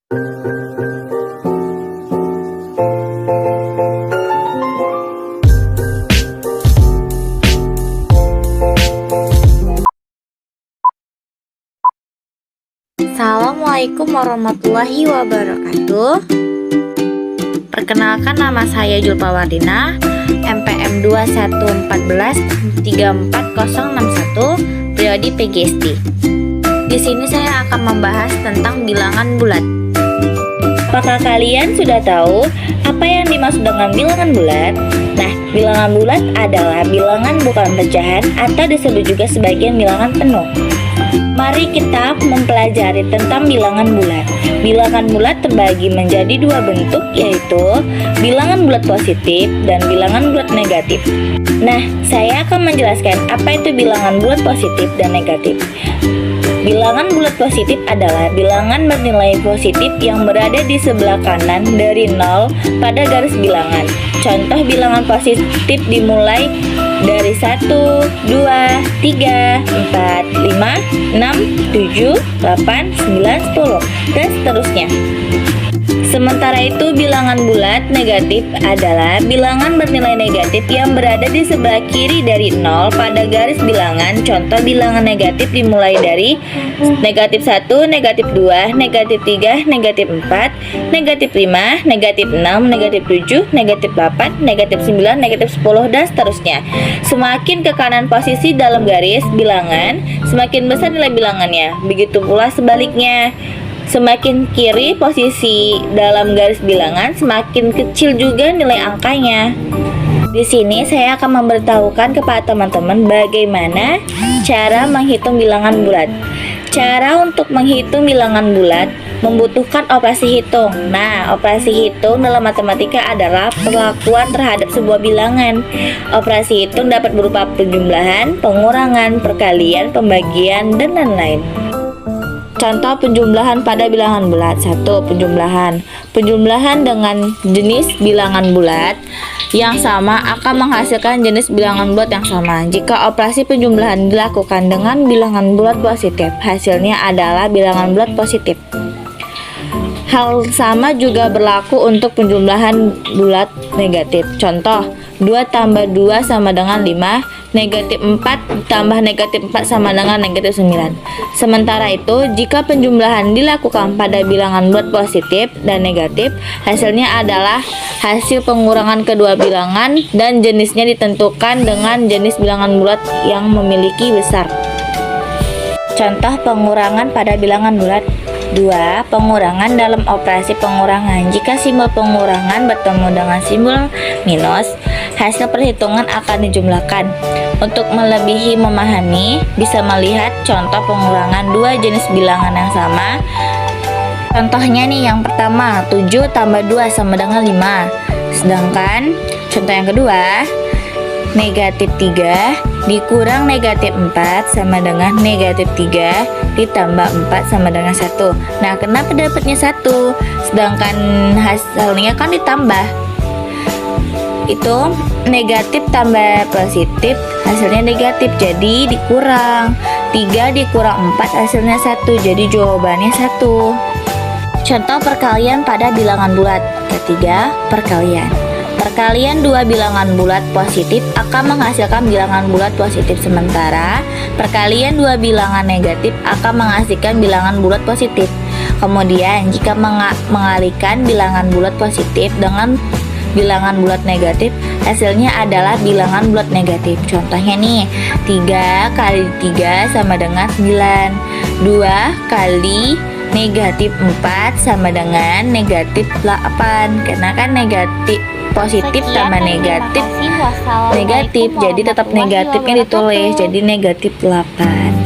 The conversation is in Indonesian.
Assalamualaikum warahmatullahi wabarakatuh. Perkenalkan, nama saya Julpa Wardina, MPM 214134061, periode PGSD. Di sini saya akan membahas tentang bilangan bulat. Apakah kalian sudah tahu apa yang dimaksud dengan bilangan bulat? Nah, bilangan bulat adalah bilangan bukan pecahan atau disebut juga sebagai bilangan penuh. Mari kita mempelajari tentang bilangan bulat. Bilangan bulat terbagi menjadi dua bentuk, yaitu bilangan bulat positif dan bilangan bulat negatif. Nah, saya akan menjelaskan apa itu bilangan bulat positif dan negatif. Bilangan bulat positif adalah bilangan bernilai positif yang berada di sebelah kanan dari 0 pada garis bilangan. Contoh bilangan positif dimulai dari 1, 2, 3, 4, 5, 6, 7, 8, 9, 10, dan seterusnya. Sementara itu, bilangan bulat negatif adalah bilangan bernilai negatif yang berada di sebelah kiri dari 0 pada garis bilangan. Contoh bilangan negatif dimulai dari negatif 1, negatif 2, negatif 3, negatif 4, negatif 5, negatif 6, negatif 7, negatif 8, negatif 9, negatif 10, dan seterusnya. Semakin ke kanan posisi dalam garis bilangan, semakin besar nilai bilangannya. Begitu pula sebaliknya. Semakin kiri posisi dalam garis bilangan, semakin kecil juga nilai angkanya. Di sini saya akan memberitahukan kepada teman-teman bagaimana cara menghitung bilangan bulat. Cara untuk menghitung bilangan bulat membutuhkan operasi hitung. Nah, operasi hitung dalam matematika adalah perlakuan terhadap sebuah bilangan. Operasi hitung dapat berupa penjumlahan, pengurangan, perkalian, pembagian, dan lain-lain. Contoh penjumlahan pada bilangan bulat. 1. Penjumlahan. Penjumlahan dengan jenis bilangan bulat yang sama akan menghasilkan jenis bilangan bulat yang sama. Jika operasi penjumlahan dilakukan dengan bilangan bulat positif, hasilnya adalah bilangan bulat positif. Hal sama juga berlaku untuk penjumlahan bulat negatif. Contoh, 2 tambah 2 sama dengan 5, negatif 4 tambah negatif 4 sama dengan negatif 9. Sementara itu, jika penjumlahan dilakukan pada bilangan bulat positif dan negatif, hasilnya adalah hasil pengurangan kedua bilangan dan jenisnya ditentukan dengan jenis bilangan bulat yang memiliki besar. Contoh pengurangan pada bilangan bulat. 2. Pengurangan dalam operasi pengurangan. Jika simbol pengurangan bertemu dengan simbol minus, hasil perhitungan akan dijumlahkan. Untuk melebihi memahami, bisa melihat contoh pengurangan dua jenis bilangan yang sama. Contohnya nih, yang pertama 7 tambah 2 sama dengan 5. Sedangkan contoh yang kedua, negatif 3 dikurang negatif 4 sama dengan negatif 3 ditambah 4 sama dengan 1. Nah, kenapa dapatnya 1? Sedangkan hasilnya kan ditambah. Itu negatif tambah positif, hasilnya negatif, jadi dikurang. 3 dikurang 4 hasilnya 1, jadi jawabannya 1. Contoh perkalian pada bilangan bulat. Ketiga, perkalian. Perkalian dua bilangan bulat positif akan menghasilkan bilangan bulat positif, sementara perkalian dua bilangan negatif akan menghasilkan bilangan bulat positif. Kemudian jika mengalihkan bilangan bulat positif dengan bilangan bulat negatif, hasilnya adalah bilangan bulat negatif. Contohnya nih, 3 kali 3 sama dengan 9. 2 kali negatif 4 sama dengan negatif 8. Karena kan negatif positif tambah negatif, jadi tetap negatifnya ditulis, jadi negatif 8.